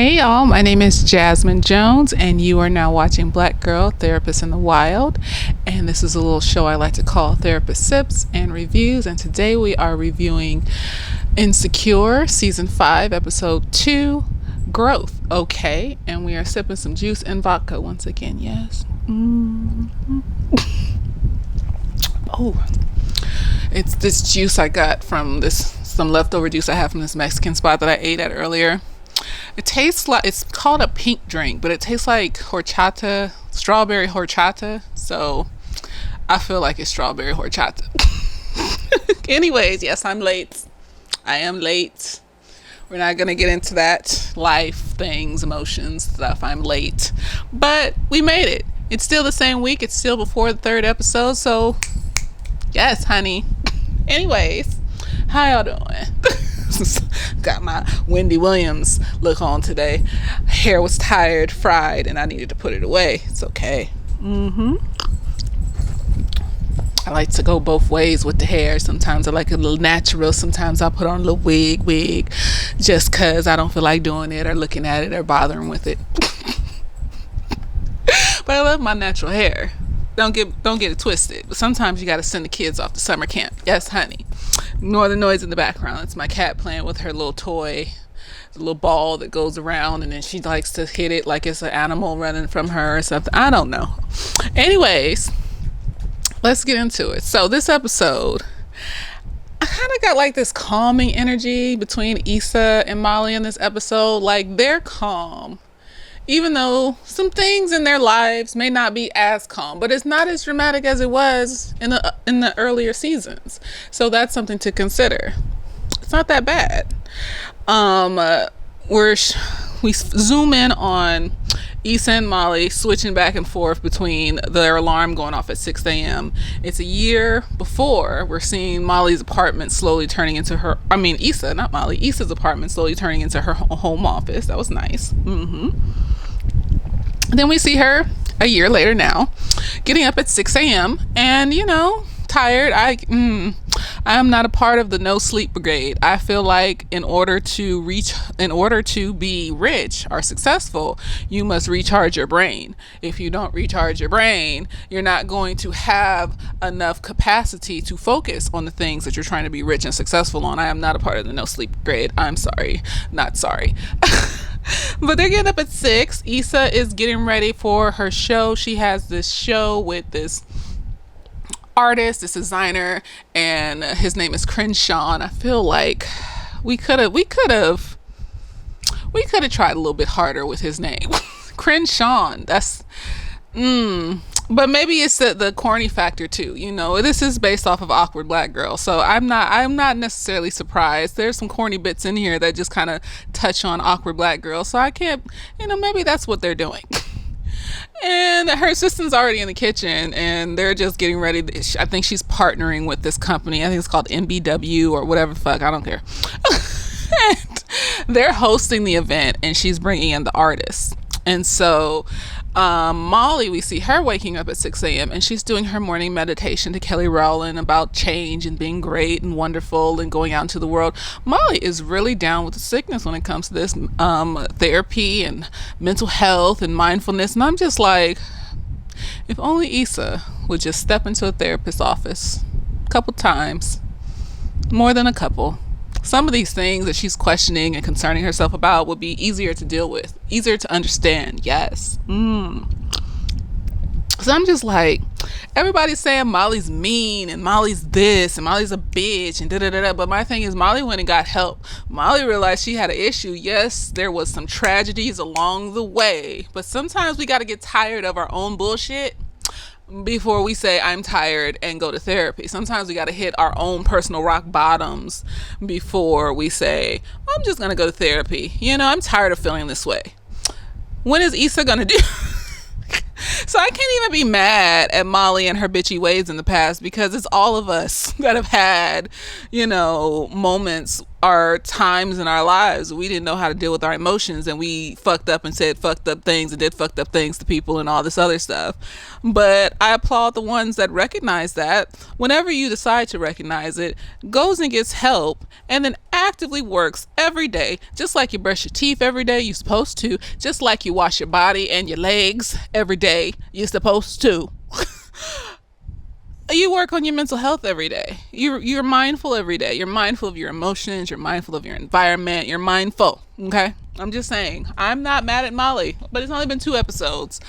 Hey y'all, my name is Jasmine Jones, and you are now watching Black Girl Therapist in the Wild. And this is a little show I like to call Therapist Sips and Reviews. And today we are reviewing Insecure, Season 5, Episode 2, Growth. Okay, and we are sipping some juice and vodka once again, yes. Oh, it's this juice I got from some leftover juice I have from this Mexican spot that I ate at earlier. It tastes like, it's called a pink drink, but it tastes like horchata, strawberry horchata. So I feel like it's strawberry horchata. Anyways, yes, I'm late. I am late. We're not going to get into that life, things, emotions, stuff. I'm late. But we made it. It's still the same week. It's still before the third episode. So yes, honey. Anyways, how y'all doing? Got my Wendy Williams look on today. Hair was tired, fried, and I needed to put it away. It's okay. I like to go both ways with the hair. Sometimes I like it a little natural. Sometimes I put on a little wig just cause I don't feel like doing it or looking at it or bothering with it. But I love my natural hair. Don't get it twisted. But sometimes you gotta send the kids off to summer camp. Yes, honey. Ignore the noise in the background. It's my cat playing with her little toy, the little ball that goes around, and then she likes to hit it like it's an animal running from her or something. I don't know. Anyways, let's get into it. So this episode, I kind of got like this calming energy between Issa and Molly in this episode. Like, they're calm, even though some things in their lives may not be as calm, but it's not as dramatic as it was in the earlier seasons. So that's something to consider. It's not that bad. We zoom in on Issa and Molly switching back and forth between their alarm going off at 6 a.m. It's a year before we're seeing Molly's apartment slowly turning into Issa, not Molly, Issa's apartment slowly turning into her home office. That was nice. Then we see her a year later now, getting up at 6 a.m. and, tired. I am not a part of the no sleep brigade. I feel like in order to be rich or successful, you must recharge your brain. If you don't recharge your brain, you're not going to have enough capacity to focus on the things that you're trying to be rich and successful on. I am not a part of the no sleep brigade. I'm sorry. Not sorry. But they're getting up at 6. Issa is getting ready for her show. She has this show with this artist, this designer, and his name is Crenshaw. I feel like we could have tried a little bit harder with his name. Crenshaw. That's but maybe it's the corny factor too. This is based off of Awkward Black Girl, so I'm not necessarily surprised. There's some corny bits in here that just kind of touch on Awkward Black Girl, so I can't, maybe that's what they're doing. And her assistant's already in the kitchen, and they're just getting ready. I think she's partnering with this company. I think it's called MBW or whatever the fuck. I don't care. And they're hosting the event, and she's bringing in the artists. And so Molly, we see her waking up at 6 a.m. and she's doing her morning meditation to Kelly Rowland about change and being great and wonderful and going out into the world. Molly is really down with the sickness when it comes to this therapy and mental health and mindfulness. And I'm just like, if only Issa would just step into a therapist's office a couple times, more than a couple. Some of these things that she's questioning and concerning herself about would be easier to deal with, easier to understand. Yes. So I'm just like, everybody's saying Molly's mean and Molly's this and Molly's a bitch and da-da-da-da. But my thing is, Molly went and got help. Molly realized she had an issue. Yes, there was some tragedies along the way, but sometimes we got to get tired of our own bullshit before we say I'm tired and go to therapy. Sometimes we got to hit our own personal rock bottoms before we say, I'm just going to go to therapy. I'm tired of feeling this way. When is Issa going to do? So I can't even be mad at Molly and her bitchy ways in the past, because it's all of us that have had, moments or times in our lives we didn't know how to deal with our emotions, and we fucked up and said fucked up things and did fucked up things to people and all this other stuff. But I applaud the ones that recognize that. Whenever you decide to recognize it, goes and gets help, and then actively works every day, just like you brush your teeth every day, you're supposed to, just like you wash your body and your legs every day, you're supposed to. You work on your mental health every day. You're mindful every day. You're mindful of your emotions. You're mindful of your environment. You're mindful. Okay? I'm just saying. I'm not mad at Molly, but it's only been 2 episodes.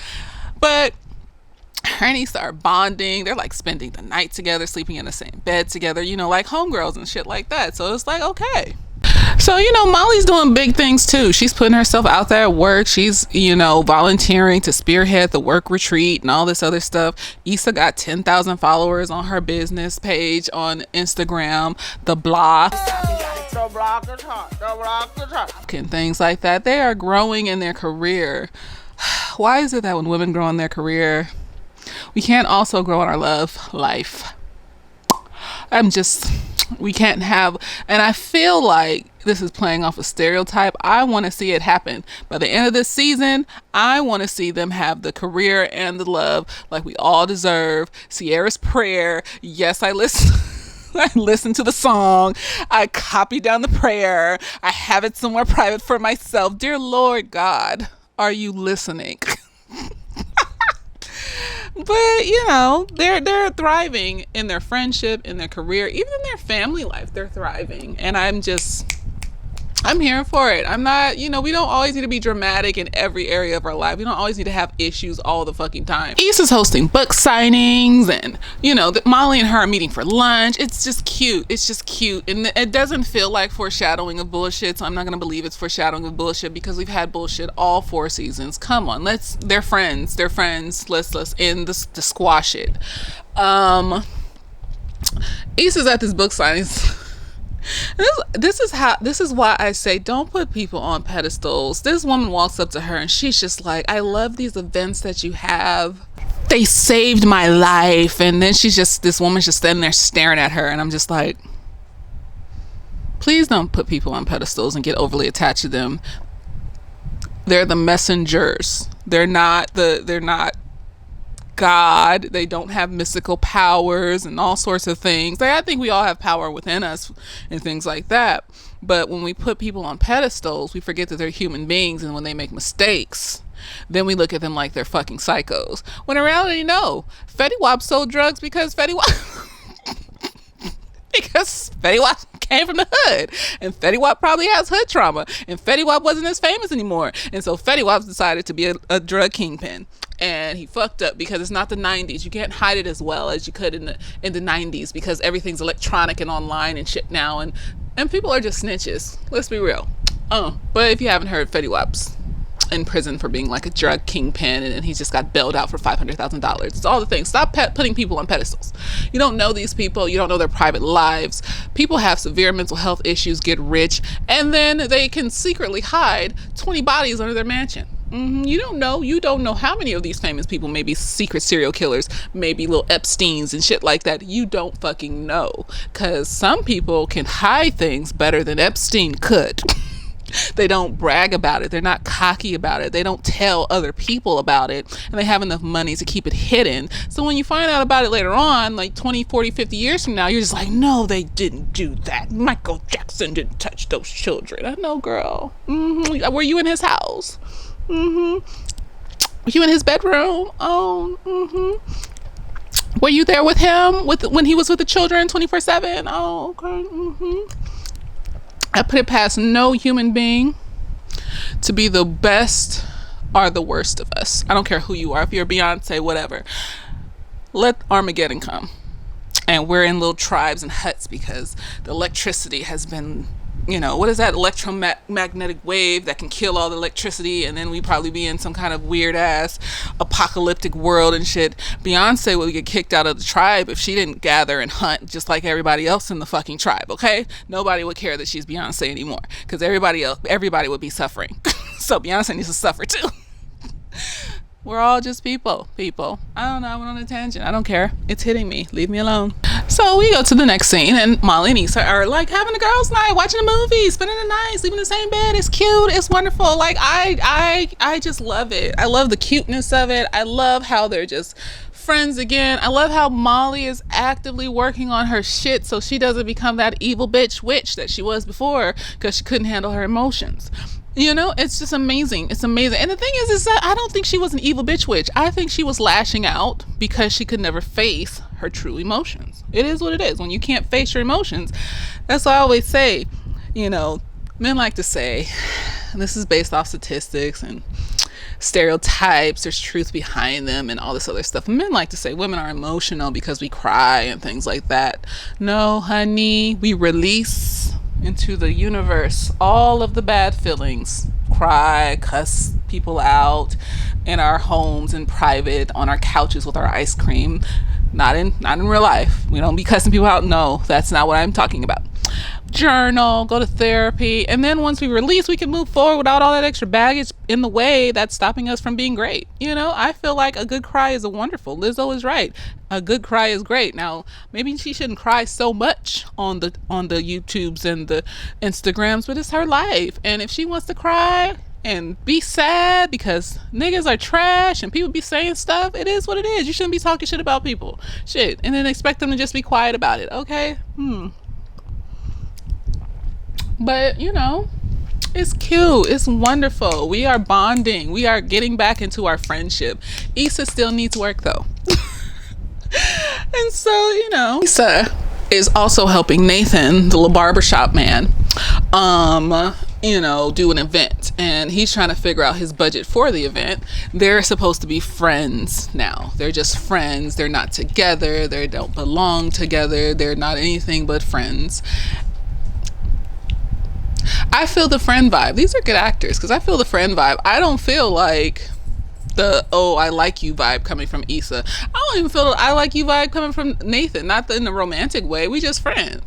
But her and Issa are bonding. They're like spending the night together, sleeping in the same bed together, like homegirls and shit like that. So it's like, okay. So, Molly's doing big things too. She's putting herself out there at work. She's, volunteering to spearhead the work retreat and all this other stuff. Issa got 10,000 followers on her business page on Instagram, the block. And things like that. They are growing in their career. Why is it that when women grow in their career, we can't also grow in our love life? We can't have, and I feel like this is playing off a stereotype. I want to see it happen. By the end of this season, I want to see them have the career and the love like we all deserve. Sierra's prayer. Yes, I listen. I listen to the song. I copy down the prayer. I have it somewhere private for myself. Dear Lord God, are you listening? But they're thriving in their friendship, in their career, even in their family life. They're thriving, and I'm here for it. I'm not, we don't always need to be dramatic in every area of our life. We don't always need to have issues all the fucking time. Issa's hosting book signings, and Molly and her are meeting for lunch. It's just cute. And it doesn't feel like foreshadowing of bullshit. So I'm not gonna believe it's foreshadowing of bullshit, because we've had bullshit all 4 seasons. Come on, they're friends. Let's end the squash it. Issa's at this book signings. This is why I say don't put people on pedestals. This woman walks up to her and she's just like, I love these events that you have. They saved my life. And then this woman's just standing there staring at her, and I'm just like, please don't put people on pedestals and get overly attached to them. They're the messengers. They're not God. They don't have mystical powers and all sorts of things. I think we all have power within us and things like that. But when we put people on pedestals, we forget that they're human beings, and when they make mistakes, then we look at them like they're fucking psychos. When in reality, no. Fetty Wap sold drugs because Fetty Wap came from the hood, and Fetty Wap probably has hood trauma, and Fetty Wap wasn't as famous anymore, and so Fetty Wap decided to be a drug kingpin, and he fucked up because it's not the 90s. You can't hide it as well as you could in the 90s, because everything's electronic and online and shit now, and people are just snitches. Let's be real. But if you haven't heard, Fetty Wap's in prison for being like a drug kingpin, and he just got bailed out for $500,000. It's all the things. Stop putting people on pedestals. You don't know these people. You don't know their private lives. People have severe mental health issues, get rich, and then they can secretly hide 20 bodies under their mansion. You don't know how many of these famous people may be secret serial killers, maybe little Epsteins and shit like that. You don't fucking know, because some people can hide things better than Epstein could. They don't brag about it. They're not cocky about it. They don't tell other people about it, and they have enough money to keep it hidden. So when you find out about it later on, like 20, 40, 50 years from now, you're just like, no, they didn't do that. Michael Jackson didn't touch those children. I know, girl. Were you in his house? Were you in his bedroom? Were you there with him when he was with the children 24/7? Oh, okay. I put it past no human being to be the best or the worst of us. I don't care who you are. If you're Beyonce, whatever. Let Armageddon come. And we're in little tribes and huts because the electricity has been, what is that electromagnetic wave that can kill all the electricity, and then we probably be in some kind of weird ass apocalyptic world and shit. Beyonce would get kicked out of the tribe if she didn't gather and hunt just like everybody else in the fucking tribe, okay? Nobody would care that she's Beyonce anymore, because everybody would be suffering. So Beyonce needs to suffer too. We're all just people. I don't know, I went on a tangent. I don't care. It's hitting me. Leave me alone. So we go to the next scene, and Molly and Issa are like having a girls' night, watching a movie, spending the night, sleeping in the same bed. It's cute. It's wonderful. Like I just love it. I love the cuteness of it. I love how they're just friends again. I love how Molly is actively working on her shit so she doesn't become that evil bitch witch that she was before because she couldn't handle her emotions. You know, it's just amazing. It's amazing. And the thing is that I don't think she was an evil bitch witch. I think she was lashing out because she could never face her true emotions. It is what it is. When you can't face your emotions, that's what I always say. You know, men like to say, and this is based off statistics and stereotypes, there's truth behind them and all this other stuff. Men like to say women are emotional because we cry and things like that. No, honey, we release into the universe all of the bad feelings, cry, cuss people out in our homes, in private, on our couches with our ice cream. Not in real life. We don't be cussing people out. No, that's not what I'm talking about. Journal, go to therapy, and then once we release, we can move forward without all that extra baggage in the way that's stopping us from being great. You know, I feel like a good cry is a wonderful. Lizzo is right. A good cry is great. Now, maybe she shouldn't cry so much on the YouTubes and the Instagrams, but it's her life. And if she wants to cry and be sad because niggas are trash and people be saying stuff, it is what it is. You shouldn't be talking shit about people. Shit. And then expect them to just be quiet about it. Okay? But, you know, it's cute. It's wonderful. We are bonding. We are getting back into our friendship. Issa still needs work, though. And so, you know, Issa is also helping Nathan, the little barbershop man, you know, do an event. And he's trying to figure out his budget for the event. They're supposed to be friends now. They're just friends. They're not together. They don't belong together. They're not anything but friends. I feel the friend vibe. These are good actors because I feel the friend vibe. I don't feel like the I like you vibe coming from Issa. I don't even feel I like you vibe coming from Nathan. Not in a romantic way. We just friends.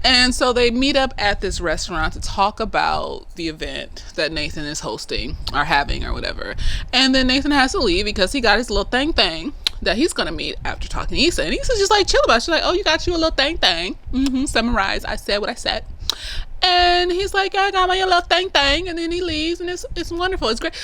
And so they meet up at this restaurant to talk about the event that Nathan is hosting or having or whatever. And then Nathan has to leave because he got his little thing that he's gonna meet after talking to Issa. And Issa's just like chill about it. She's like, oh, you got you a little thing. Summarize. I said what I said. And he's like, I got my little thing. And then he leaves and it's wonderful. It's great.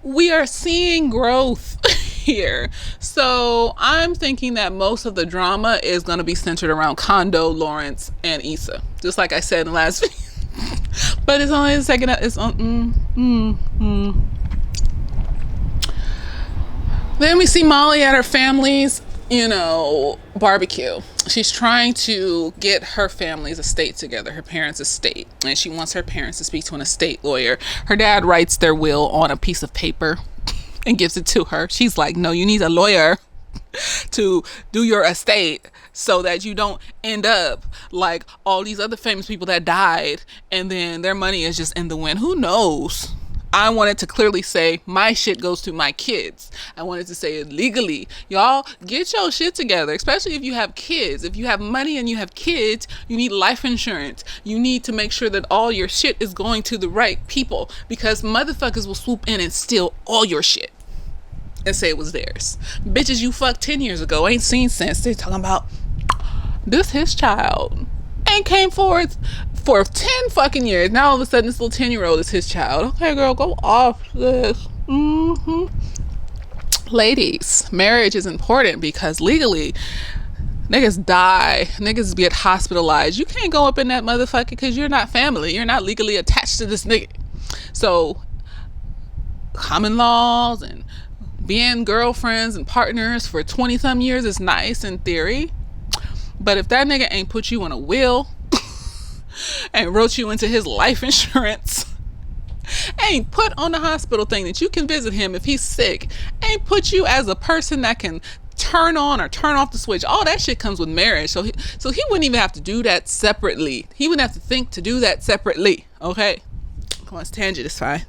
We are seeing growth here. So I'm thinking that most of the drama is going to be centered around Kondo, Lawrence, and Issa. Just like I said in the last video. But it's only the second. It's on. Then we see Molly at her family's, you know, barbecue. She's trying to get her family's estate together, her parents' estate. And she wants her parents to speak to an estate lawyer. Her dad writes their will on a piece of paper and gives it to her. She's like, no, you need a lawyer to do your estate so that you don't end up like all these other famous people that died and then their money is just in the wind. Who knows? I wanted to clearly say my shit goes to my kids. I wanted to say it legally. Y'all get your shit together, especially if you have kids. If you have money and you have kids, you need life insurance. You need to make sure that all your shit is going to the right people because motherfuckers will swoop in and steal all your shit and say it was theirs. Bitches you fucked 10 years ago ain't seen since. They're talking about this his child and came forward for 10 fucking years. Now all of a sudden this little 10-year-old is his child. Okay, girl, go off this. Ladies, marriage is important because legally niggas die, niggas get hospitalized. You can't go up in that motherfucker because you're not family. You're not legally attached to this nigga. So common laws and being girlfriends and partners for 20 some years is nice in theory, but if that nigga ain't put you on a will and wrote you into his life insurance, ain't put on the hospital thing that you can visit him if he's sick, ain't put you as a person that can turn on or turn off the switch, all that shit comes with marriage. So he wouldn't even have to do that separately. He wouldn't have to think to do that separately. Okay, come on, it's tangent, it's fine.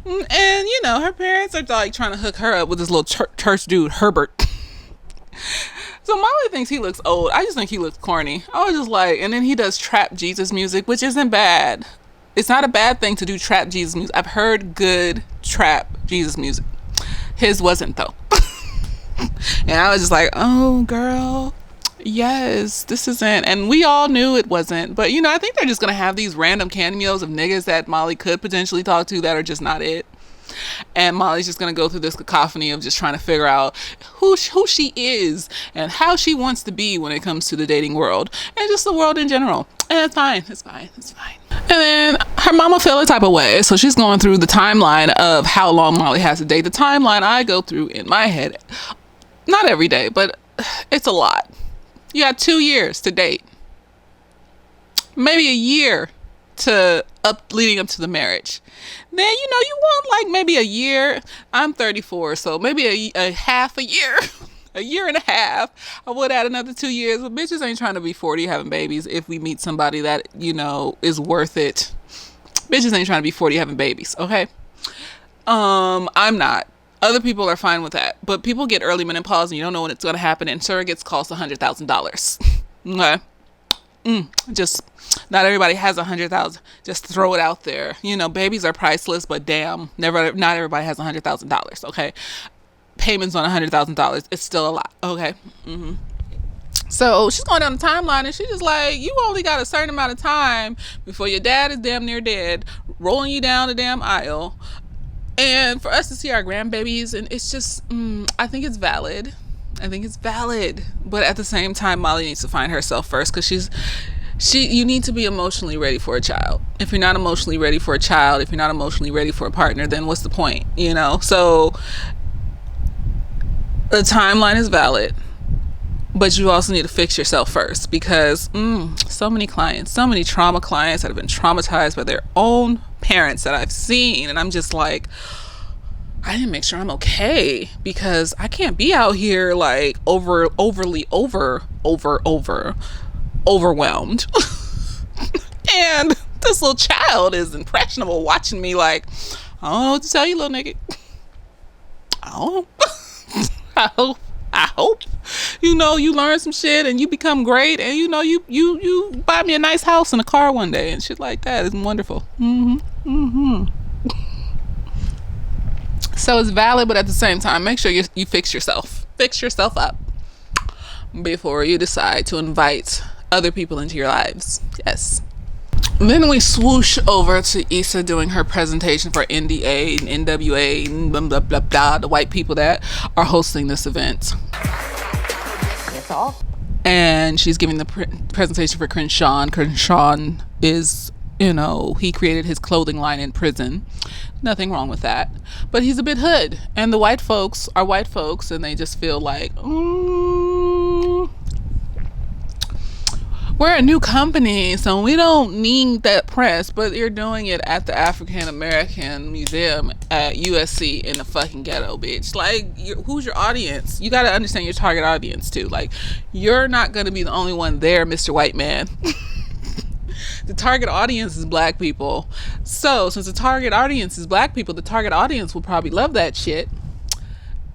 And you know, her parents are like trying to hook her up with this little church dude, Herbert. So Molly thinks he looks old. I just think he looks corny. I was just like, and then he does trap Jesus music, which isn't bad. It's not a bad thing to do trap Jesus music. I've heard good trap Jesus music. His wasn't though. And I was just like, oh girl, yes, this isn't. And we all knew it wasn't. But you know, I think they're just gonna have these random cameos of niggas that Molly could potentially talk to that are just not it. And Molly's just gonna go through this cacophony of just trying to figure out who she is and how she wants to be when it comes to the dating world and just the world in general. And it's fine. It's fine. It's fine. And then her mama feel a type of way, so she's going through the timeline of how long Molly has to date. The timeline I go through in my head, not every day, but it's a lot. You got 2 years to date, maybe a year to leading up to the marriage. Then you want like maybe a year. I'm 34, so maybe a half a year. A year and a half. I would add another 2 years, but bitches ain't trying to be 40 having babies if we meet somebody that is worth it. Bitches ain't trying to be 40 having babies, okay? I'm not. Other people are fine with that, but people get early menopause and you don't know when it's going to happen, and surrogates cost $100,000. Okay? Just not everybody has 100,000. Just throw it out there. Babies are priceless, but damn, not everybody has $100,000. Okay, payments on $100,000. It's still a lot. Okay. So she's going down the timeline and she's just like, you only got a certain amount of time before your dad is damn near dead, rolling you down the damn aisle, and for us to see our grandbabies. And it's just, I think it's valid. But at the same time, Molly needs to find herself first, because you need to be emotionally ready for a child. If you're not emotionally ready for a child, if you're not emotionally ready for a partner, then what's the point? So the timeline is valid, but you also need to fix yourself first, because so many trauma clients that have been traumatized by their own parents that I've seen, and I'm just like, I need to make sure I'm okay, because I can't be out here like overly overwhelmed. And this little child is impressionable watching me like, I don't know what to tell you, little nigga. I don't know. I hope you learn some shit and you become great, and you buy me a nice house and a car one day and shit like that. It's wonderful. So it's valid, but at the same time, make sure you fix yourself up before you decide to invite other people into your lives. Yes. Then we swoosh over to Issa doing her presentation for NDA and NWA and blah, blah, blah, blah, the white people that are hosting this event. That's all. And she's giving the presentation for Crenshaw. Crenshaw is, he created his clothing line in prison. Nothing wrong with that. But he's a bit hood. And the white folks are white folks, and they just feel like, we're a new company, so we don't need that press, but you're doing it at the African American Museum at USC in the fucking ghetto, bitch. Like, who's your audience? You got to understand your target audience, too. Like, you're not going to be the only one there, Mr. White Man. The target audience is black people. So, since the target audience is black people, the target audience will probably love that shit.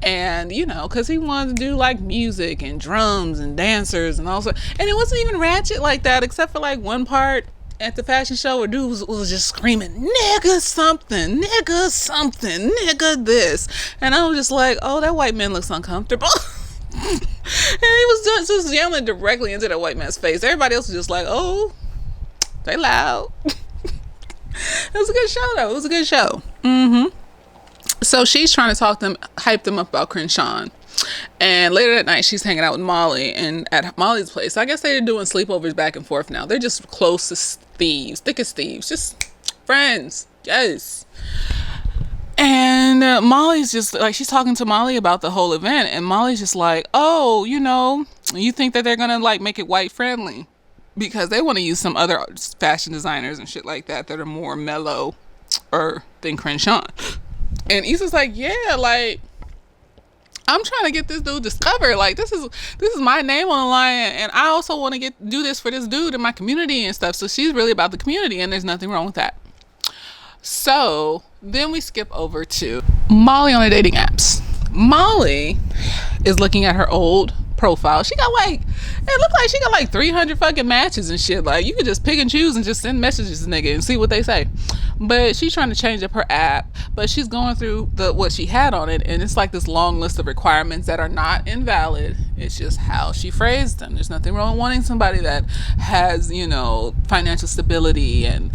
And because he wanted to do like music and drums and dancers and also, and it wasn't even ratchet like that, except for like one part at the fashion show where dude was just screaming, nigga something, nigga this, and I was just like, oh, that white man looks uncomfortable. And he was just yelling directly into that white man's face. Everybody else was just like, oh, they loud. It was a good show though. It was a good show. So she's trying to hype them up about Crenshaw. And later that night, she's hanging out with Molly and at Molly's place. I guess they're doing sleepovers back and forth now. They're just close as thieves, thick as thieves, just friends. Yes. And Molly's just like, she's talking to Molly about the whole event. And Molly's just like, oh, you think that they're going to like make it white friendly because they want to use some other fashion designers and shit like that are more mellow than Crenshaw. And Issa's like, yeah, like, I'm trying to get this dude discovered. Like, this is my name on the line, and I also want to do this for this dude in my community and stuff. So she's really about the community, and there's nothing wrong with that. So then we skip over to Molly on the dating apps. Molly is looking at her old profile. It looked like she got like 300 fucking matches and shit. Like, you could just pick and choose and just send messages to nigga and see what they say. But she's trying to change up her app, but she's going through what she had on it, and it's like this long list of requirements that are not invalid. It's just how she phrased them. There's nothing wrong with wanting somebody that has, financial stability and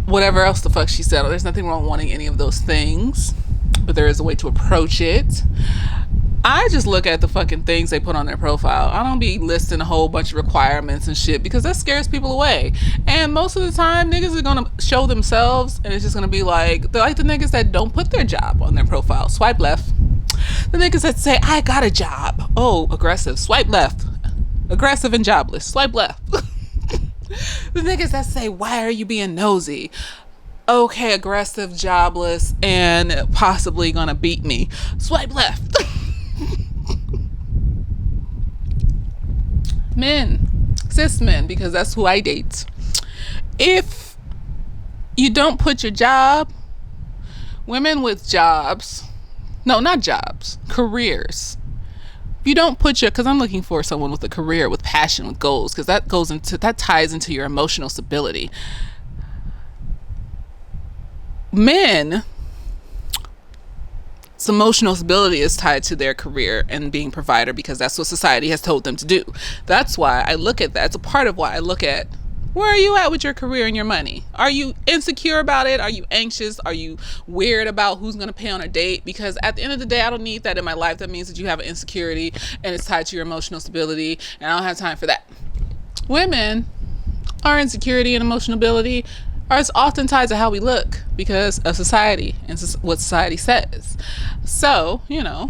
whatever else the fuck she said. There's nothing wrong with wanting any of those things. but there is a way to approach it. I just look at the fucking things they put on their profile. I don't be listing a whole bunch of requirements and shit because that scares people away. And most of the time, niggas are gonna show themselves, and it's just gonna be like they're like the niggas that don't put their job on their profile. Swipe left. The niggas that say I got a job. Oh, aggressive. Swipe left. Aggressive and jobless. Swipe left. The niggas that say why are you being nosy? Okay, aggressive, jobless, and possibly gonna beat me. Swipe left. Men, cis men, because that's who I date. If you don't put your job, women with jobs, no, not jobs, careers. If you don't put your, because I'm looking for someone with a career, with passion, with goals, because that ties into your emotional stability. Men, emotional stability is tied to their career and being provider because that's what society has told them to do. That's why I look at that. It's a part of why I look at where are you at with your career and your money. Are you insecure about it? Are you anxious? Are you weird about who's going to pay on a date? Because at the end of the day, I don't need that in my life. That means that you have an insecurity and it's tied to your emotional stability, and I don't have time for that. Women, our insecurity and emotional ability are often tied to how we look because of society and what society says. So, a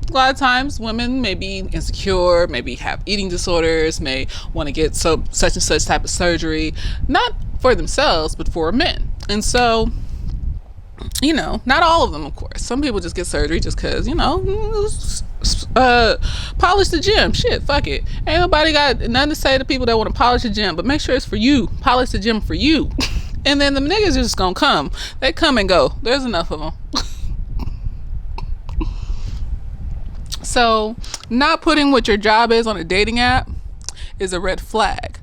lot of times women may be insecure, maybe have eating disorders, may want to get such and such type of surgery, not for themselves, but for men. And so, not all of them, of course. Some people just get surgery just because, polish the gym. Shit, fuck it. Ain't nobody got nothing to say to people that want to polish the gym, but make sure it's for you. Polish the gym for you. And then the niggas are just gonna come. They come and go. There's enough of them. So, not putting what your job is on a dating app is a red flag.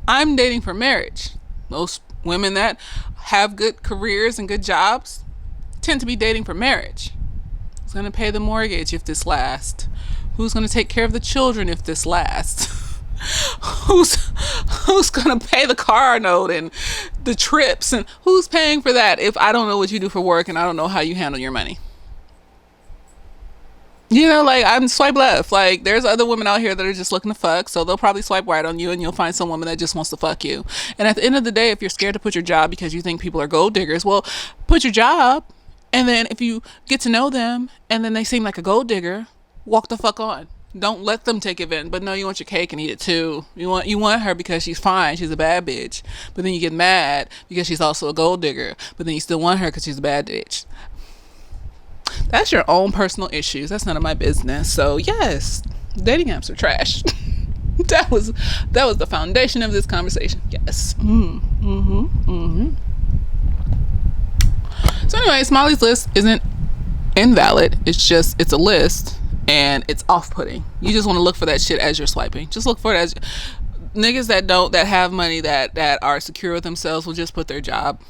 I'm dating for marriage. Most women that have good careers and good jobs tend to be dating for marriage. Who's gonna pay the mortgage if this lasts? Who's gonna take care of the children if this lasts? Who's gonna pay the car note and the trips, and who's paying for that if I don't know what you do for work and I don't know how you handle your money? I'm swipe left. Like, there's other women out here that are just looking to fuck, so they'll probably swipe right on you, and you'll find some woman that just wants to fuck you. And at the end of the day, if you're scared to put your job because you think people are gold diggers, well, put your job, and then if you get to know them and then they seem like a gold digger, walk the fuck on. Don't let them take advantage. But no, you want your cake and eat it too. You want her because she's fine. She's a bad bitch. But then you get mad because she's also a gold digger. But then you still want her because she's a bad bitch. That's your own personal issues. That's none of my business. So yes, dating apps are trash. that was the foundation of this conversation. Yes. So anyways, Molly's list isn't invalid. It's a list. And it's off-putting. You just want to look for that shit as you're swiping. Just look for it as niggas that have money that are secure with themselves will just put their job.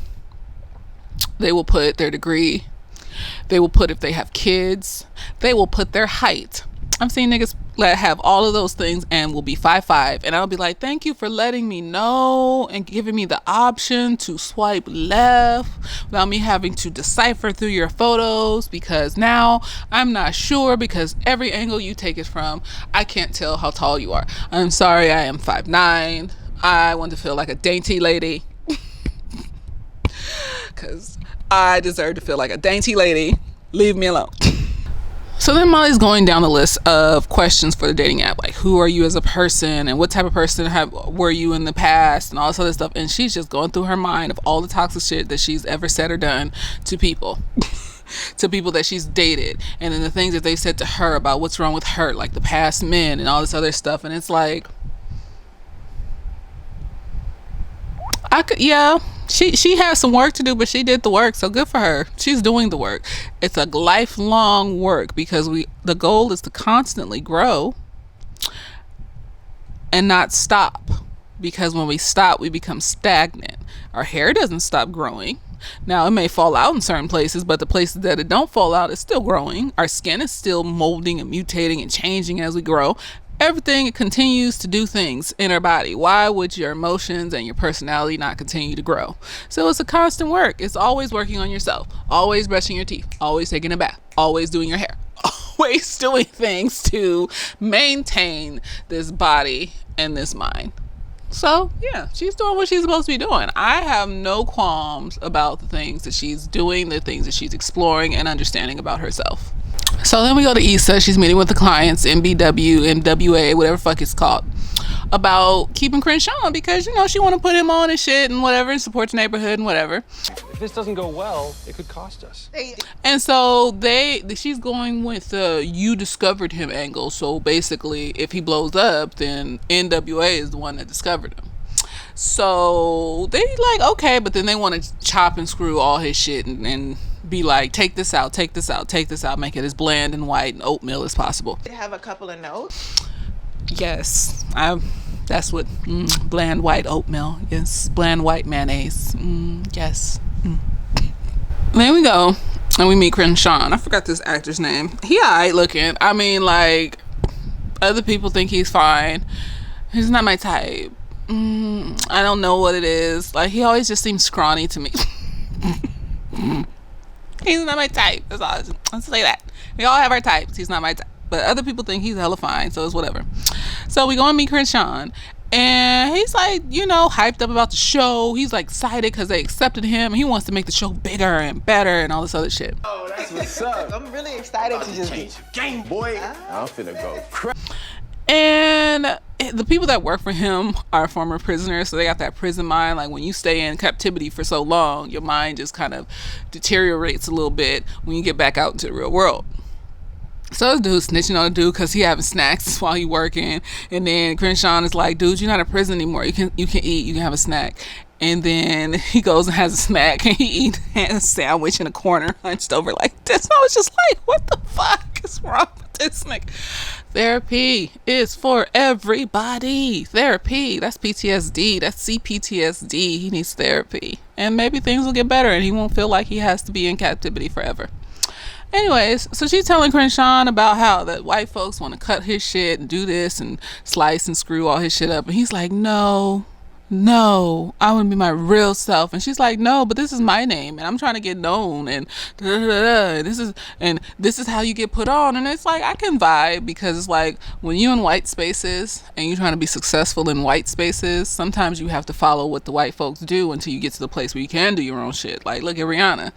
They will put their degree. They will put if they have kids. They will put their height. I've seen niggas that have all of those things and will be 5'5", and I'll be like, thank you for letting me know and giving me the option to swipe left without me having to decipher through your photos, because now I'm not sure, because every angle you take it from, I can't tell how tall you are. I'm sorry, I am 5'9". I want to feel like a dainty lady because I deserve to feel like a dainty lady. Leave me alone. So then Molly's going down the list of questions for the dating app, like who are you as a person and what type of person were you in the past and all this other stuff. And she's just going through her mind of all the toxic shit that she's ever said or done to people. To people that she's dated, and then the things that they said to her about what's wrong with her, like the past men and all this other stuff. And it's like, she has some work to do, but she did the work, so good for her. She's doing the work. It's a lifelong work, because the goal is to constantly grow and not stop, because when we stop, we become stagnant. Our hair doesn't stop growing. Now, it may fall out in certain places, but the places that it don't fall out is still growing. Our skin is still molding and mutating and changing as we grow. Everything continues to do things in our body. Why would your emotions and your personality not continue to grow? So it's a constant work. It's always working on yourself, always brushing your teeth, always taking a bath, always doing your hair, always doing things to maintain this body and this mind. So yeah, she's doing what she's supposed to be doing. I have no qualms about the things that she's doing, the things that she's exploring and understanding about herself. So then we go to Issa. She's meeting with the clients, MBW, MWA, whatever fuck it's called, about keeping Crenshaw because, you know, she want to put him on and shit and whatever and support the neighborhood and whatever. If this doesn't go well, it could cost us. And so she's going with the you discovered him angle. So basically, if he blows up, then NWA is the one that discovered him. So they like, okay, but then they want to chop and screw all his shit and be like, take this out, take this out, take this out, make it as bland and white and oatmeal as possible. Have a couple of notes. Yes, that's what bland white oatmeal. Yes, bland white mayonnaise. Yes. There we go, and we meet Crenshaw. I forgot this actor's name. He alright looking. I mean, like, other people think he's fine. He's not my type. I don't know what it is. Like, he always just seems scrawny to me. He's not my type. That's all. Let's say that. We all have our types. He's not my type. But other people think he's hella fine, so it's whatever. So we go and meet Crenshaw. And he's like, you know, hyped up about the show. He's like excited because they accepted him. He wants to make the show bigger and better and all this other shit. Oh, that's what's up. I'm really excited to just Change the game, boy. I'm finna go crazy. And the people that work for him are former prisoners, so they got that prison mind. Like, when you stay in captivity for so long, your mind just kind of deteriorates a little bit when you get back out into the real world. So this dude's snitching on the dude because he having snacks while he working, and then Crenshaw is like, dude, you're not in prison anymore. You can eat, you can have a snack. And then he goes and has a snack, and he eats a sandwich in a corner, hunched over like this. I was just like, what the fuck is wrong with this nigga? Therapy is for everybody. Therapy, that's PTSD, that's CPTSD. He needs therapy, and maybe things will get better and he won't feel like he has to be in captivity forever. Anyways, so she's telling Crenshaw about how that white folks want to cut his shit and do this and slice and screw all his shit up, and he's like, no, I want to be my real self. And she's like, no, but this is my name and I'm trying to get known, and this is how you get put on. And it's like, I can vibe, because it's like, when you in white spaces and you're trying to be successful in white spaces, sometimes you have to follow what the white folks do until you get to the place where you can do your own shit. Like, look at Rihanna.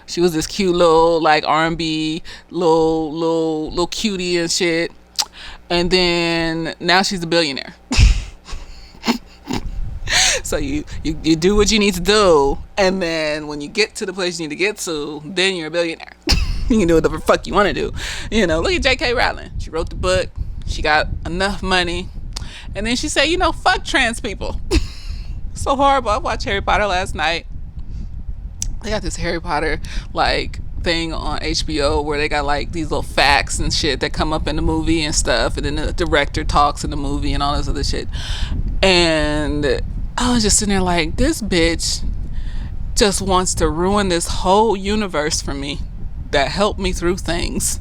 She was this cute little like R&B little cutie and shit, and then now she's a billionaire. So you do what you need to do, and then when you get to the place you need to get to, then you're a billionaire. You can do whatever the fuck you want to do. You know, look at J.K. Rowling. She wrote the book. She got enough money, and then she said, you know, fuck trans people. So horrible. I watched Harry Potter last night. They got this Harry Potter like thing on HBO where they got like these little facts and shit that come up in the movie and stuff, and then the director talks in the movie and all this other shit. And I was just sitting there like, this bitch just wants to ruin this whole universe for me that helped me through things.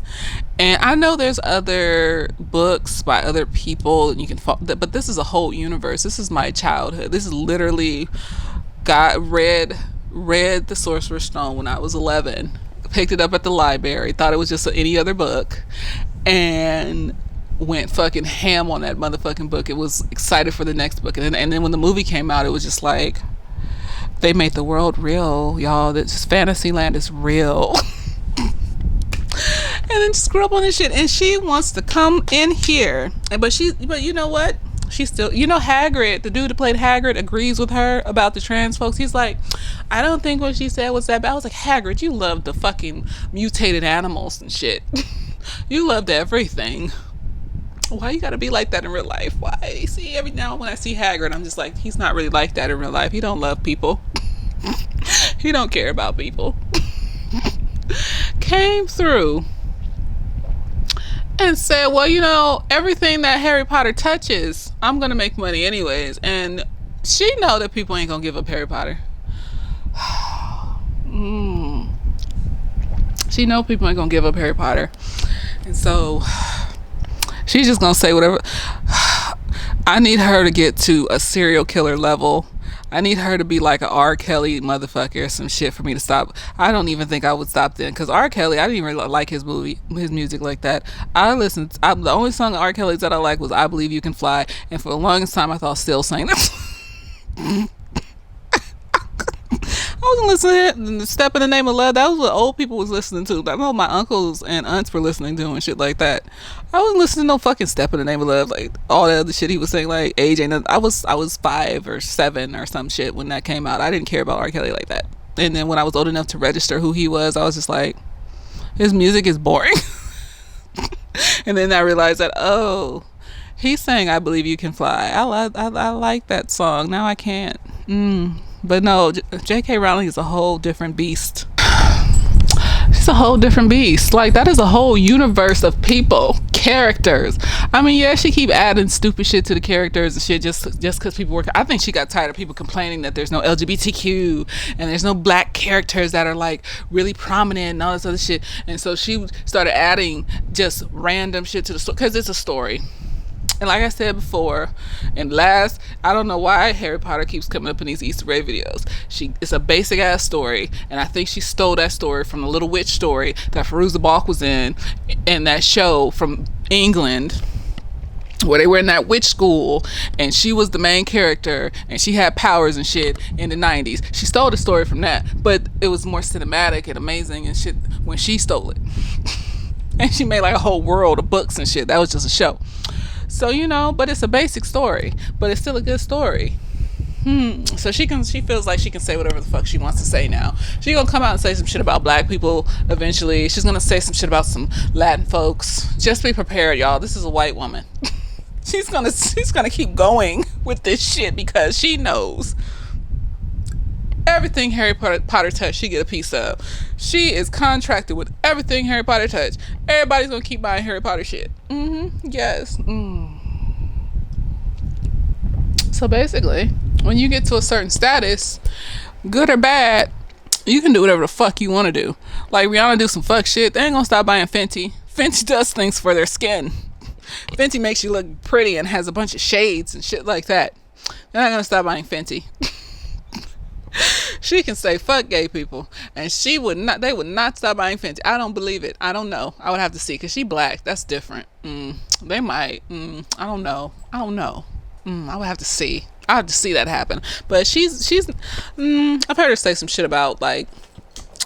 And I know there's other books by other people and you can but this is a whole universe. This is my childhood. This is literally read The Sorcerer's Stone when I was 11, picked it up at the library, thought it was just any other book, and went fucking ham on that motherfucking book. It was excited for the next book, and then when the movie came out, it was just like, they made the world real, y'all. This Fantasyland is real. And then just grew up on this shit, and she wants to come in here, but you know what? She still, you know, Hagrid, the dude that played Hagrid, agrees with her about the trans folks. He's like, I don't think what she said was that bad. I was like, Hagrid, you love the fucking mutated animals and shit. You loved everything. Why you gotta be like that in real life? Why? See, every now and when I see Hagrid, I'm just like, he's not really like that in real life. He don't love people. He don't care about people. Came through and said, well, you know, everything that Harry Potter touches, I'm gonna make money anyways. And she know that people ain't gonna give up Harry Potter. She know people ain't gonna give up Harry Potter. And so She's just gonna say whatever. I need her to get to a serial killer level. I need her to be like a R. Kelly motherfucker or some shit for me to stop. I don't even think I would stop then, because R. Kelly, I didn't even really like his music like that. The only song of R. Kelly's that I like was "I Believe You Can Fly," and for the longest time I thought Still sang that. I wasn't listening to "Step in the Name of Love." That was what old people was listening to. I know my uncles and aunts were listening to and shit like that. I wasn't listening to no fucking "Step in the Name of Love," like all that other shit he was saying. Like age ain't nothing. I was 5 or 7 or some shit when that came out. I didn't care about R. Kelly like that. And then when I was old enough to register who he was, I was just like, his music is boring. And then I realized that, oh, he's saying "I Believe You Can Fly." I like that song. Now I can't. But no, J.K. Rowling is a whole different beast. She's a whole different beast. Like, that is a whole universe of people, characters. I mean, yeah, she keep adding stupid shit to the characters and shit just because people work. I think she got tired of people complaining that there's no LGBTQ and there's no black characters that are like really prominent and all this other shit. And so she started adding just random shit to the story because it's a story. And like I said before, I don't know why Harry Potter keeps coming up in these Easter egg videos. It's a basic ass story, and I think she stole that story from the Little Witch story that Fairuza Balk was in that show from England, where they were in that witch school, and she was the main character, and she had powers and shit in the 90s. She stole the story from that, but it was more cinematic and amazing and shit when she stole it. And she made like a whole world of books and shit. That was just a show. So, but it's a basic story, but it's still a good story. So she feels like she can say whatever the fuck she wants to say now. She's gonna come out and say some shit about black people eventually. She's gonna say some shit about some Latin folks. Just be prepared, y'all. This is a white woman. She's gonna keep going with this shit because she knows everything Harry Potter touch, she get a piece of. She is contracted with everything Harry Potter touch. Everybody's gonna keep buying Harry Potter shit. Yes. So basically, when you get to a certain status, good or bad, you can do whatever the fuck you want to do. Like Rihanna do some fuck shit, they ain't gonna stop buying Fenty. Fenty does things for their skin. Fenty makes you look pretty and has a bunch of shades and shit like that. They're not gonna stop buying Fenty. She can say fuck gay people and they would not stop buying Fenty. I don't believe it. I don't know. I would have to see, because she black. That's different. They might. I don't know. I would have to see. I have to see that happen. But she's I've heard her say some shit about like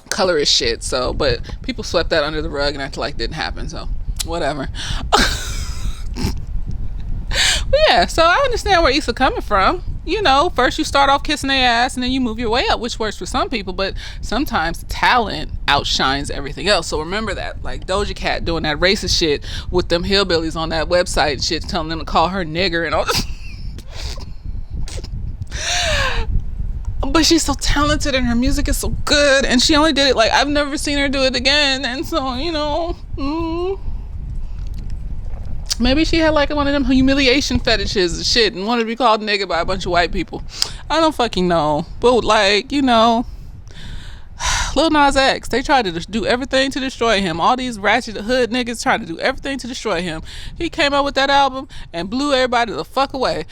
colorist shit, so, but people swept that under the rug and acted like it didn't happen, so whatever. But yeah, so I understand where Issa coming from. First you start off kissing their ass and then you move your way up, which works for some people, but sometimes talent outshines everything else. So remember that, like Doja Cat doing that racist shit with them hillbillies on that website and shit, telling them to call her nigger and all this. But she's so talented and her music is so good, and she only did it, like, I've never seen her do it again. And so, maybe she had like one of them humiliation fetishes and shit and wanted to be called nigga by a bunch of white people. I don't fucking know. But like, Lil Nas X, they tried to do everything to destroy him. All these ratchet hood niggas tried to do everything to destroy him. He came out with that album and blew everybody the fuck away.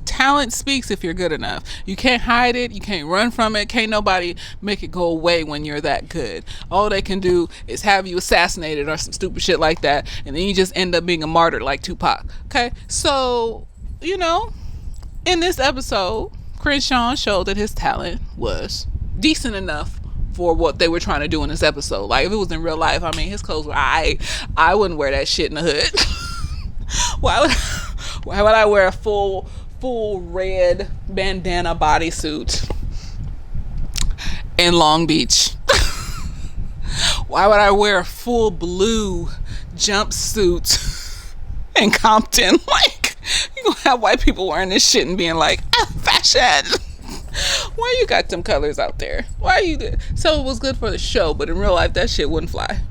Talent speaks if you're good enough. You can't hide it. You can't run from it. Can't nobody make it go away when you're that good. All they can do is have you assassinated or some stupid shit like that, and then you just end up being a martyr like Tupac. Okay? So, in this episode, Crenshaw showed that his talent was decent enough for what they were trying to do in this episode. Like, if it was in real life, I mean, his clothes were I wouldn't wear that shit in the hood. Why would I wear a full red bandana bodysuit in Long Beach? Why would I wear a full blue jumpsuit in Compton? Like, you gonna have white people wearing this shit and being like, fashion. Why you got them colors out there? Why you did? So it was good for the show, but in real life that shit wouldn't fly.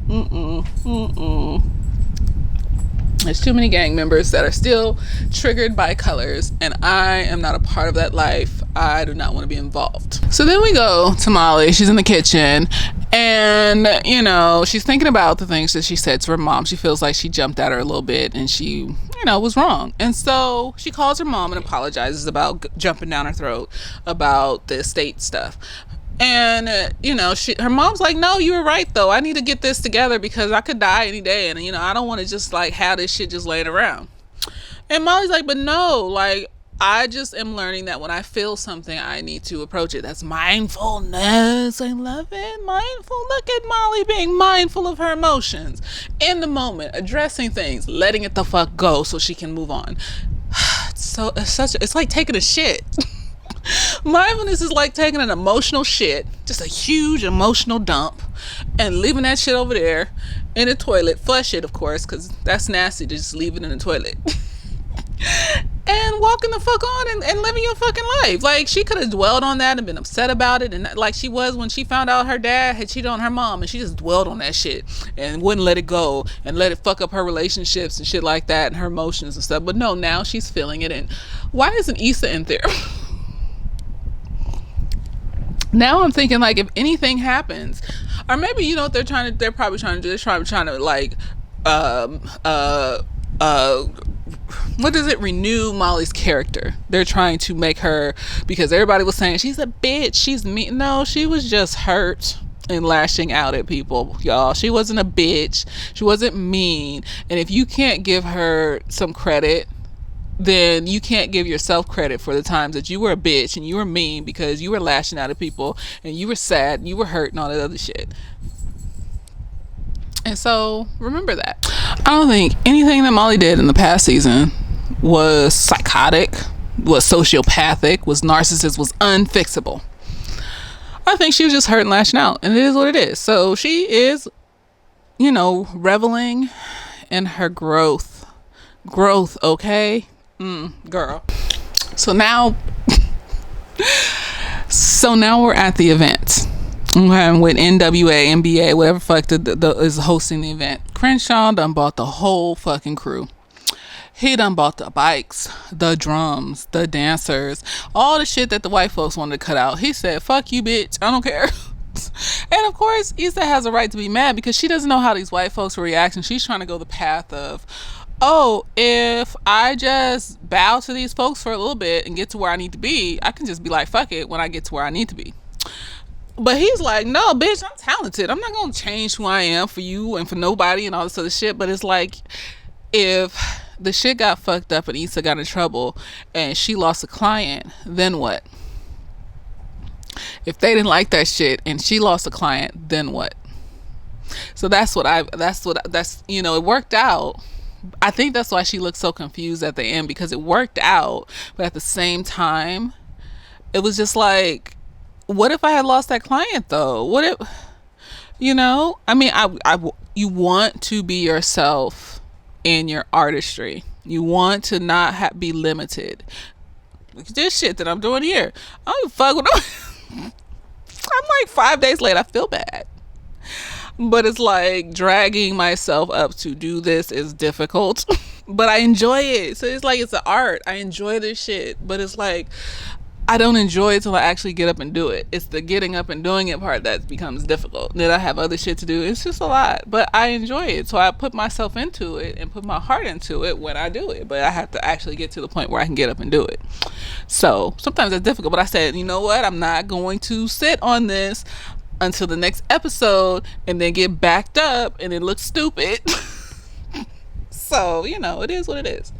There's too many gang members that are still triggered by colors, and I am not a part of that life. I do not want to be involved. So then we go to Molly. She's in the kitchen, And, you know, she's thinking about the things that she said to her mom. She feels like she jumped at her a little bit and she, you know, was wrong. And so she calls her mom and apologizes about jumping down her throat about the estate stuff. And, you know, her mom's like, no, you were right, though. I need to get this together because I could die any day. And, you know, I don't want to just, like, have this shit just laying around. And Molly's like, but no, like, I just am learning that when I feel something, I need to approach it. That's mindfulness. I love it. Mindful. Look at Molly being mindful of her emotions. In the moment, addressing things, letting it the fuck go so she can move on. It's like taking a shit. Mindfulness is like taking an emotional shit, just a huge emotional dump, and leaving that shit over there in the toilet. Flush it, of course, because that's nasty to just leave it in the toilet. And walking the fuck on and living your fucking life. Like, she could have dwelled on that and been upset about it, and like she was when she found out her dad had cheated on her mom, and she just dwelled on that shit and wouldn't let it go and let it fuck up her relationships and shit like that and her emotions and stuff. But no, now she's feeling it. And why isn't Issa in there? Now I'm thinking, like, if anything happens, or maybe, you know what they're probably trying to do, they're trying to like what is it, renew Molly's character. They're trying to make her, because everybody was saying she's a bitch, she's mean. No, she was just hurt and lashing out at people, y'all. She wasn't a bitch, she wasn't mean. And if you can't give her some credit, then you can't give yourself credit for the times that you were a bitch and you were mean because you were lashing out at people and you were sad and you were hurt and all that other shit. And so remember that. I don't think anything that Molly did in the past season was psychotic, was sociopathic, was narcissist, was unfixable. I think she was just hurt and lashing out, and it is what it is. So she is, you know, reveling in her growth, okay? Girl. So now we're at the event. Okay, with NWA, NBA, whatever fuck is hosting the event. Crenshaw done bought the whole fucking crew. He done bought the bikes, the drums, the dancers, all the shit that the white folks wanted to cut out. He said, fuck you, bitch, I don't care. And of course, Issa has a right to be mad because she doesn't know how these white folks will react, and she's trying to go the path of, oh, if I just bow to these folks for a little bit and get to where I need to be, I can just be like, fuck it, when I get to where I need to be. But he's like, no, bitch, I'm talented. I'm not going to change who I am for you and for nobody and all this other shit. But it's like, if the shit got fucked up and Issa got in trouble and she lost a client, then what? If they didn't like that shit and she lost a client, then what? So that's you know, it worked out. I think that's why she looked so confused at the end, because it worked out, but at the same time, it was just like, what if I had lost that client though? What if, you know, I mean, you want to be yourself in your artistry. You want to not be limited. Look at this shit that I'm doing here. I don't fuck with them. I'm like 5 days late. I feel bad. But it's like dragging myself up to do this is difficult. But I enjoy it. So it's like, it's an art. I enjoy this shit. But it's like, I don't enjoy it till I actually get up and do it. It's the getting up and doing it part that becomes difficult. Then I have other shit to do. It's just a lot. But I enjoy it. So I put myself into it and put my heart into it when I do it. But I have to actually get to the point where I can get up and do it. So sometimes it's difficult. But I said, you know what? I'm not going to sit on this until the next episode and then get backed up and it looks stupid. So, you know, it is what it is.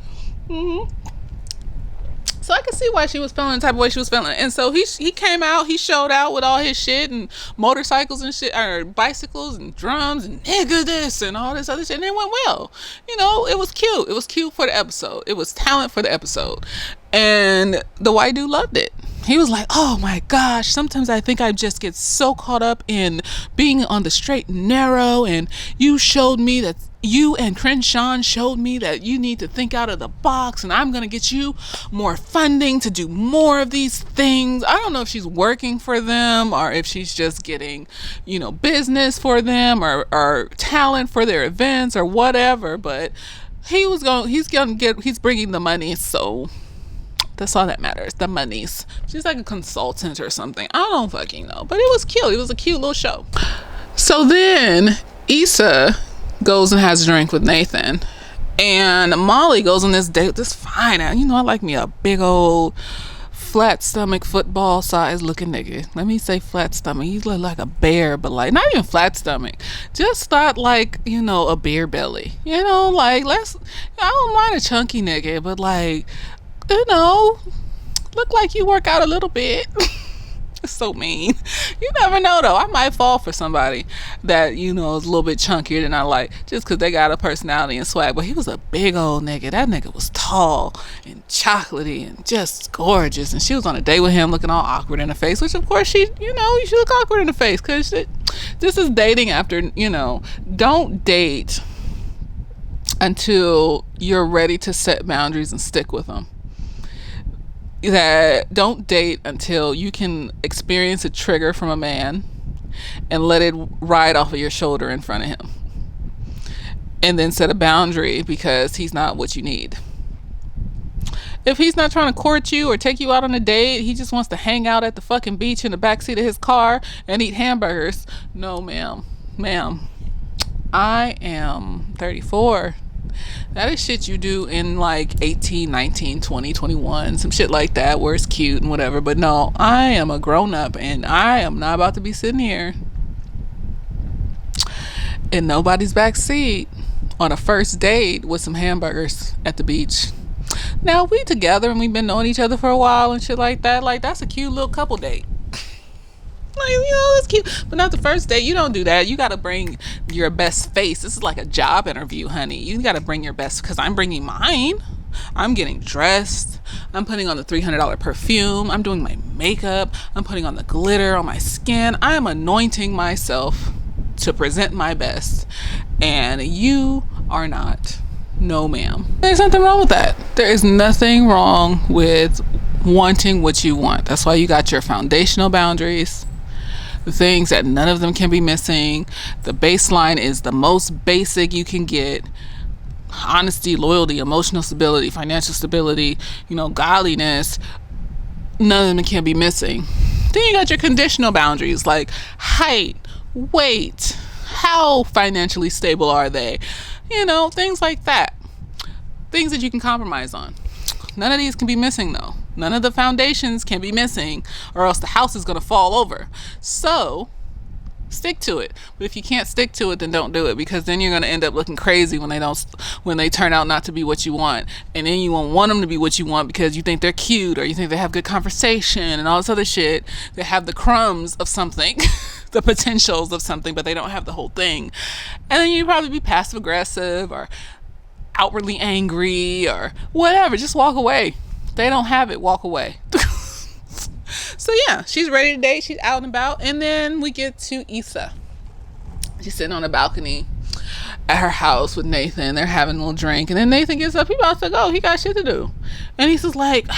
So I could see why she was feeling the type of way she was feeling. And so he came out, he showed out with all his shit and motorcycles and shit, or bicycles and drums and nigga this and all this other shit. And it went well. You know, it was cute. It was cute for the episode. It was talent for the episode. And the white dude loved it. He was like, oh my gosh, sometimes I think I just get so caught up in being on the straight and narrow, and you and Crenshaw showed me that you need to think out of the box, and I'm going to get you more funding to do more of these things. I don't know if she's working for them or if she's just getting, you know, business for them or talent for their events or whatever, but he's bringing the money, so that's all that matters. The monies. She's like a consultant or something. I don't fucking know. But it was cute. It was a cute little show. So then Issa goes and has a drink with Nathan, and Molly goes on this date with this fine ass. You know, I like me a big old flat stomach, football size looking nigga. Let me say flat stomach. He look like a bear, but like not even flat stomach. Just not like, you know, a bear belly. You know, like I don't mind a chunky nigga, but like, you know, look like you work out a little bit. It's so mean. You never know though. I might fall for somebody that, you know, is a little bit chunkier than I like, just because they got a personality and swag. But he was a big old nigga. That nigga was tall and chocolatey and just gorgeous. And she was on a date with him looking all awkward in the face, which of course she, you know, you should look awkward in the face, because this is dating after, you know, don't date until you're ready to set boundaries and stick with them. That don't date until you can experience a trigger from a man and let it ride off of your shoulder in front of him, and then set a boundary because he's not what you need. If he's not trying to court you or take you out on a date, he just wants to hang out at the fucking beach in the backseat of his car and eat hamburgers. No, ma'am. I am 34. That is shit you do in like 18, 19, 20, 21, some shit like that, where it's cute and whatever. But no, I am a grown up, and I am not about to be sitting here in nobody's back seat on a first date with some hamburgers at the beach. Now, we together and we've been knowing each other for a while and shit like that. Like, that's a cute little couple date. Like, you know, it's cute, but not the first date. You don't do that. You got to bring your best face. This is like a job interview, honey. You got to bring your best, because I'm bringing mine. I'm getting dressed. I'm putting on the $300 perfume. I'm doing my makeup. I'm putting on the glitter on my skin. I am anointing myself to present my best, and you are not. No, ma'am. There's nothing wrong with that. There is nothing wrong with wanting what you want. That's why you got your foundational boundaries. The things that none of them can be missing. The baseline is the most basic you can get. Honesty, loyalty, emotional stability, financial stability, you know, godliness. None of them can be missing. Then you got your conditional boundaries, like height, weight, how financially stable are they? You know, things like that. Things that you can compromise on. None of these can be missing though. None of the foundations can be missing, or else the house is going to fall over. So stick to it. But if you can't stick to it, then don't do it, because then you're going to end up looking crazy when they turn out not to be what you want. And then you won't want them to be what you want because you think they're cute, or you think they have good conversation and all this other shit. They have the crumbs of something, the potentials of something, but they don't have the whole thing. And then you probably be passive aggressive or outwardly angry or whatever. Just walk away. They don't have it. Walk away. So yeah, she's ready to date. She's out and about. And then we get to Issa. She's sitting on the balcony at her house with Nathan. They're having a little drink. And then Nathan gets up. He about to go. He got shit to do. And he's just like,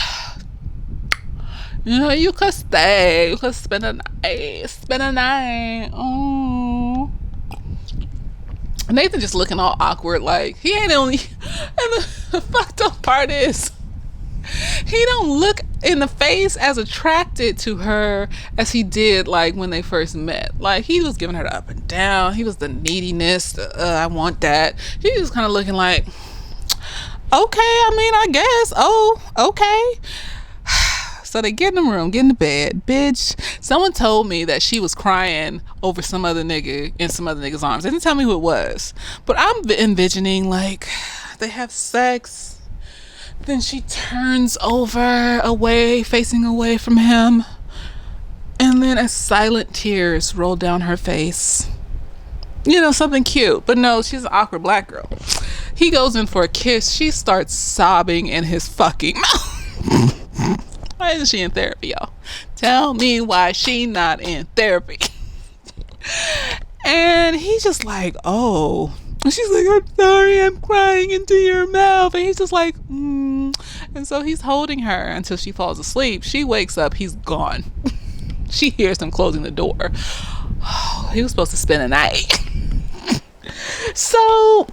you know, you could stay. You could spend a night. Oh. Nathan just looking all awkward. Like, he ain't only... And the fucked up part is, he don't look in the face as attracted to her as he did like when they first met. Like, he was giving her the up and down. He was the neediness, I want that. He was kind of looking like, okay, I mean, I guess. Oh, okay. So they get in the room, get in the bed. Bitch, someone told me that she was crying over some other nigga in some other nigga's arms. They didn't tell me who it was, but I'm envisioning like they have sex, then she turns over, away, facing away from him, and then as silent tears roll down her face. You know, something cute. But no, she's an awkward black girl. He goes in for a kiss. She starts sobbing in his fucking mouth. Why isn't she in therapy, y'all? Tell me why she not in therapy. And he's just like, oh. And she's like, I'm sorry, I'm crying into your mouth. And he's just like, And so he's holding her until she falls asleep. She wakes up, he's gone. She hears him closing the door. Oh, he was supposed to spend a night. So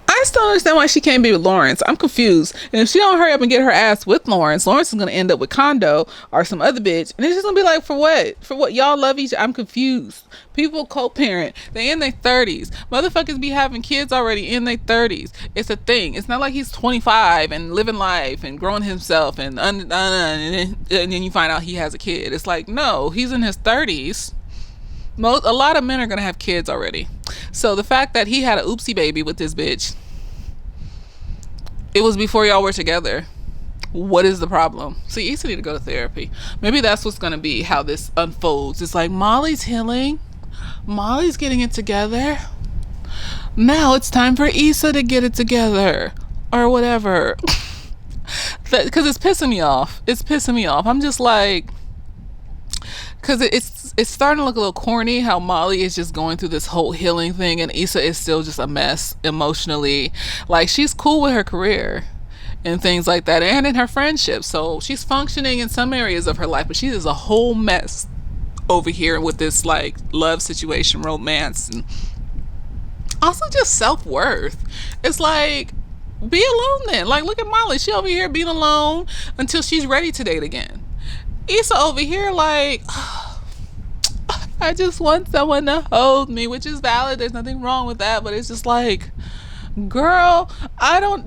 I I still don't understand why she can't be with Lawrence. I'm confused. And if she don't hurry up and get her ass with Lawrence is gonna end up with Kondo or some other bitch. And it's just gonna be like, for what? For what? Y'all love each other? I'm confused. People co-parent. They in their 30s. Motherfuckers be having kids already in their 30s. It's a thing. It's not like he's 25 and living life and growing himself and then you find out he has a kid. It's like, no, he's in his 30s. A lot of men are gonna have kids already. So the fact that he had an oopsie baby with this bitch, it was before y'all were together. What is the problem? See, Issa need to go to therapy. Maybe that's what's gonna be how this unfolds. It's like Molly's healing, Molly's getting it together. Now it's time for Issa to get it together or whatever. Because it's pissing me off. It's pissing me off. I'm just like, because it's starting to look a little corny how Molly is just going through this whole healing thing and Issa is still just a mess emotionally. Like, she's cool with her career and things like that and in her friendship, so she's functioning in some areas of her life, but she is a whole mess over here with this like love situation, romance, and also just self-worth. It's like, be alone then. Like, look at Molly, she over here being alone until she's ready to date again. Issa over here like, I just want someone to hold me, which is valid. There's nothing wrong with that, but it's just like, girl,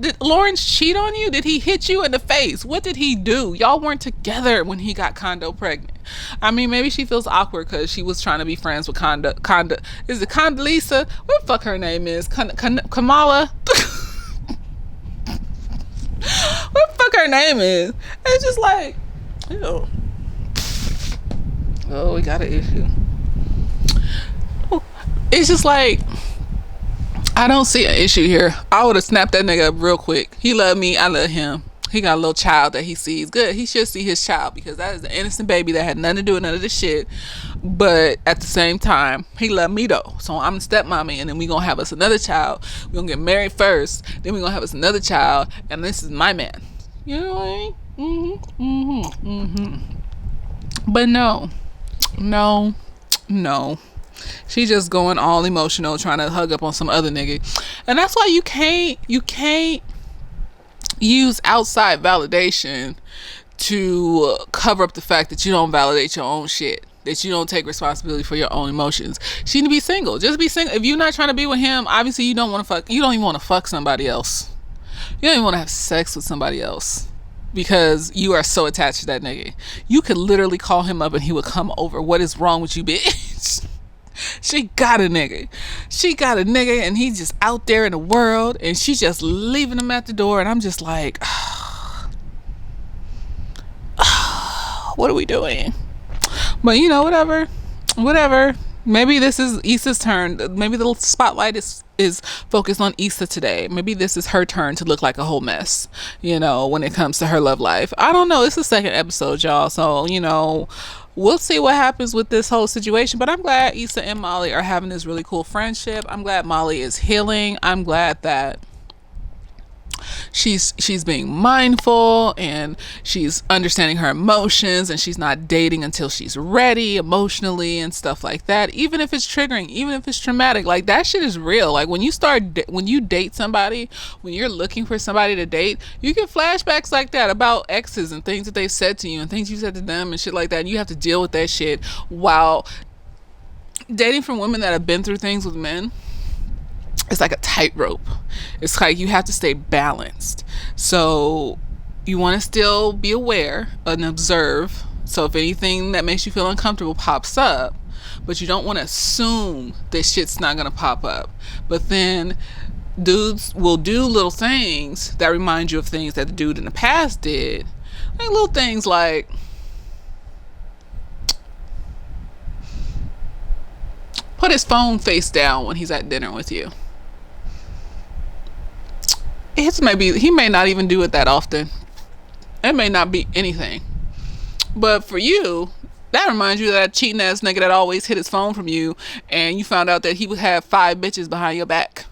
did Lawrence cheat on you? Did he hit you in the face? What did he do? Y'all weren't together when he got Kondo pregnant. I mean, maybe she feels awkward because she was trying to be friends with Kondo. Is it Condoleezza? What the fuck her name is? Kamala? What the fuck her name is? It's just like, ew. Oh, we got an issue. It's just like, I don't see an issue here. I would have snapped that nigga up real quick. He loved me, I love him. He got a little child that he sees. Good, he should see his child, because that is an innocent baby that had nothing to do with none of this shit. But at the same time, he loved me though. So I'm stepmommy, and then we gonna have us another child. We gonna get married first, then we gonna have us another child, and this is my man. You know what I mean? But no. She just going all emotional, trying to hug up on some other nigga. And that's why you can't use outside validation to cover up the fact that you don't validate your own shit, that you don't take responsibility for your own emotions. She need to be single. Just be single. If you're not trying to be with him, obviously you don't want to fuck. You don't even want to fuck somebody else. You don't even want to have sex with somebody else, because you are so attached to that nigga. You could literally call him up and he would come over. What is wrong with you, bitch? She got a nigga, and he's just out there in the world, and she's just leaving him at the door, and I'm just like, what are we doing? But you know, whatever. Maybe this is Issa's turn. Maybe the spotlight is focused on Issa today. Maybe this is her turn to look like a whole mess, you know, when it comes to her love life. I don't know. It's the second episode, y'all. So, you know, we'll see what happens with this whole situation. But I'm glad Issa and Molly are having this really cool friendship. I'm glad Molly is healing. I'm glad that she's being mindful and she's understanding her emotions, and she's not dating until she's ready emotionally and stuff like that, even if it's triggering, even if it's traumatic. Like, that shit is real. Like, when you date somebody, when you're looking for somebody to date, you get flashbacks like that about exes and things that they've said to you and things you said to them and shit like that, and you have to deal with that shit while dating from women that have been through things with men. It's like a tightrope. It's like you have to stay balanced. So you want to still be aware and observe. So if anything that makes you feel uncomfortable pops up, but you don't want to assume that shit's not going to pop up. But then dudes will do little things that remind you of things that the dude in the past did. Like little things like, put his phone face down when he's at dinner with you. He may not even do it that often. It may not be anything. But for you, that reminds you of that cheating ass nigga that always hid his phone from you, and you found out that he would have 5 bitches behind your back.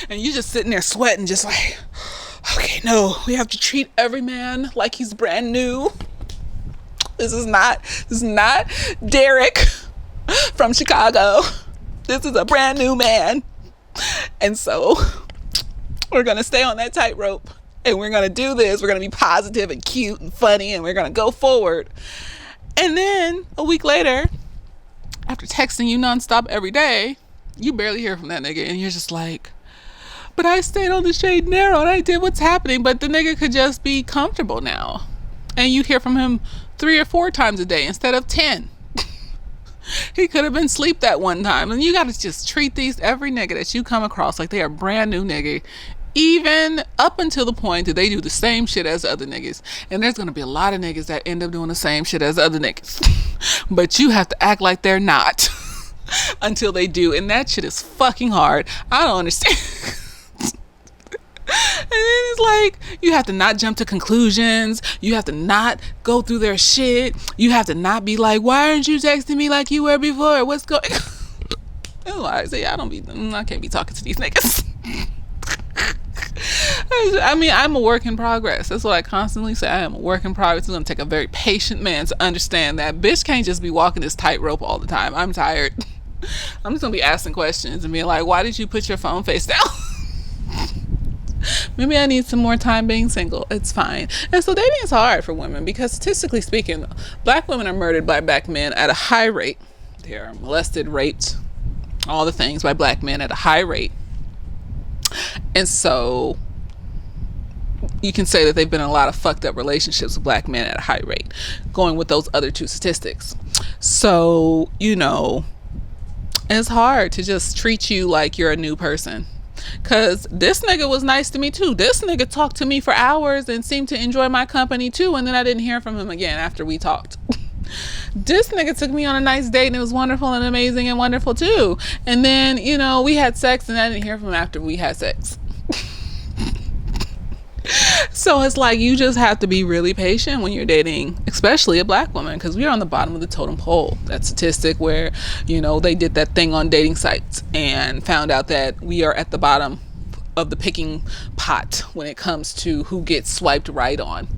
And you just sitting there sweating, just like, okay, no, we have to treat every man like he's brand new. This is not Derek from Chicago. This is a brand new man. And so We're going to stay on that tightrope. And we're going to do this. We're going to be positive and cute and funny. And we're going to go forward. And then a week later, after texting you nonstop every day, you barely hear from that nigga. And you're just like, but I stayed on the shade and narrow and I did what's happening. But the nigga could just be comfortable now. And you hear from him 3 or 4 times a day instead of 10. He could have been asleep that one time. And you got to just treat every nigga that you come across like they are brand new nigga. Even up until the point that they do the same shit as other niggas. And there's going to be a lot of niggas that end up doing the same shit as other niggas. But you have to act like they're not until they do. And that shit is fucking hard. I don't understand. And then it's like, you have to not jump to conclusions. You have to not go through their shit. You have to not be like, why aren't you texting me like you were before? What's going on? I say, I can't be talking to these niggas. I mean, I'm a work in progress. That's what I constantly say. I am a work in progress. It's going to take a very patient man to understand that. Bitch can't just be walking this tightrope all the time. I'm tired. I'm just going to be asking questions and being like, why did you put your phone face down? Maybe I need some more time being single. It's fine. And so dating is hard for women because statistically speaking, black women are murdered by black men at a high rate. They are molested, raped, all the things by black men at a high rate. And so you can say that they've been in a lot of fucked up relationships with black men at a high rate, going with those other 2 statistics. So, it's hard to just treat you like you're a new person. Cause this nigga was nice to me too. This nigga talked to me for hours and seemed to enjoy my company too. And then I didn't hear from him again after we talked. This nigga took me on a nice date and it was wonderful and amazing and wonderful too. And then, we had sex and I didn't hear from him after we had sex. So it's like, you just have to be really patient when you're dating, especially a black woman, because we're on the bottom of the totem pole. That statistic where, they did that thing on dating sites and found out that we are at the bottom of the picking pot when it comes to who gets swiped right on.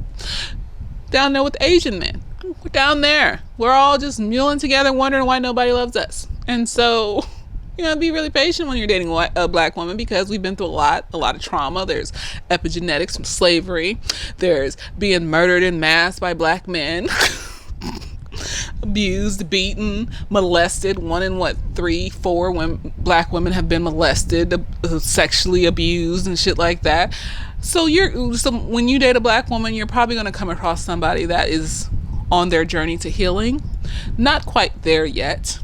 Down there with Asian men. We're down there. We're all just mulling together wondering why nobody loves us. And so, be really patient when you're dating a black woman, because we've been through a lot of trauma. There's epigenetics from slavery. There's being murdered in mass by black men. Abused, beaten, molested. 1 in 3, 4 black women have been molested, sexually abused and shit like that. So when you date a black woman, you're probably going to come across somebody that is on their journey to healing. Not quite there yet.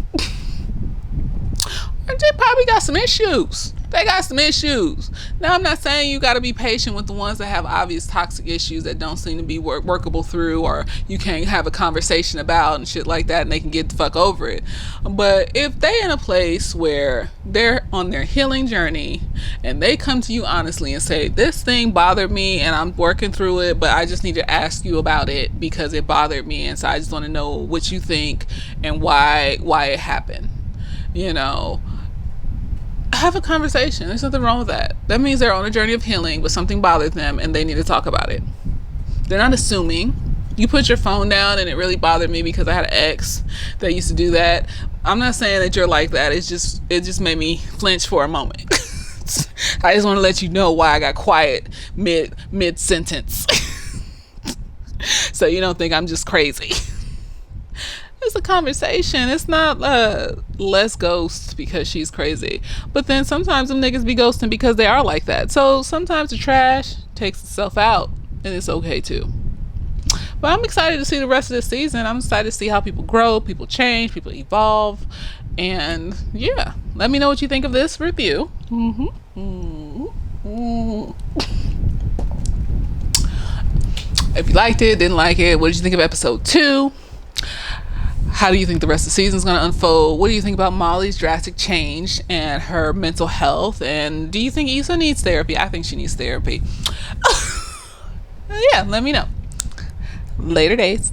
They probably got some issues. They got some issues. Now, I'm not saying you got to be patient with the ones that have obvious toxic issues that don't seem to be workable through, or you can't have a conversation about and shit like that and they can get the fuck over it. But if they in a place where they're on their healing journey and they come to you honestly and say, this thing bothered me and I'm working through it, but I just need to ask you about it because it bothered me, and so I just want to know what you think and why it happened. Have a conversation. There's nothing wrong with that. That means they're on a journey of healing, but something bothered them and they need to talk about it. They're not assuming. You put your phone down and it really bothered me because I had an ex that used to do that. I'm not saying that you're like that. It just made me flinch for a moment. I just want to let you know why I got quiet mid sentence. So you don't think I'm just crazy. It's a conversation. It's not let's ghost because she's crazy. But then sometimes them niggas be ghosting because they are like that. So sometimes the trash takes itself out and it's okay too. But I'm excited to see the rest of this season. I'm excited to see how people grow, people change, people evolve. And yeah, let me know what you think of this review. If you liked it, didn't like it, what did you think of episode 2? How do you think the rest of the season is going to unfold? What do you think about Molly's drastic change and her mental health? And do you think Issa needs therapy? I think she needs therapy. Yeah, let me know. Later days.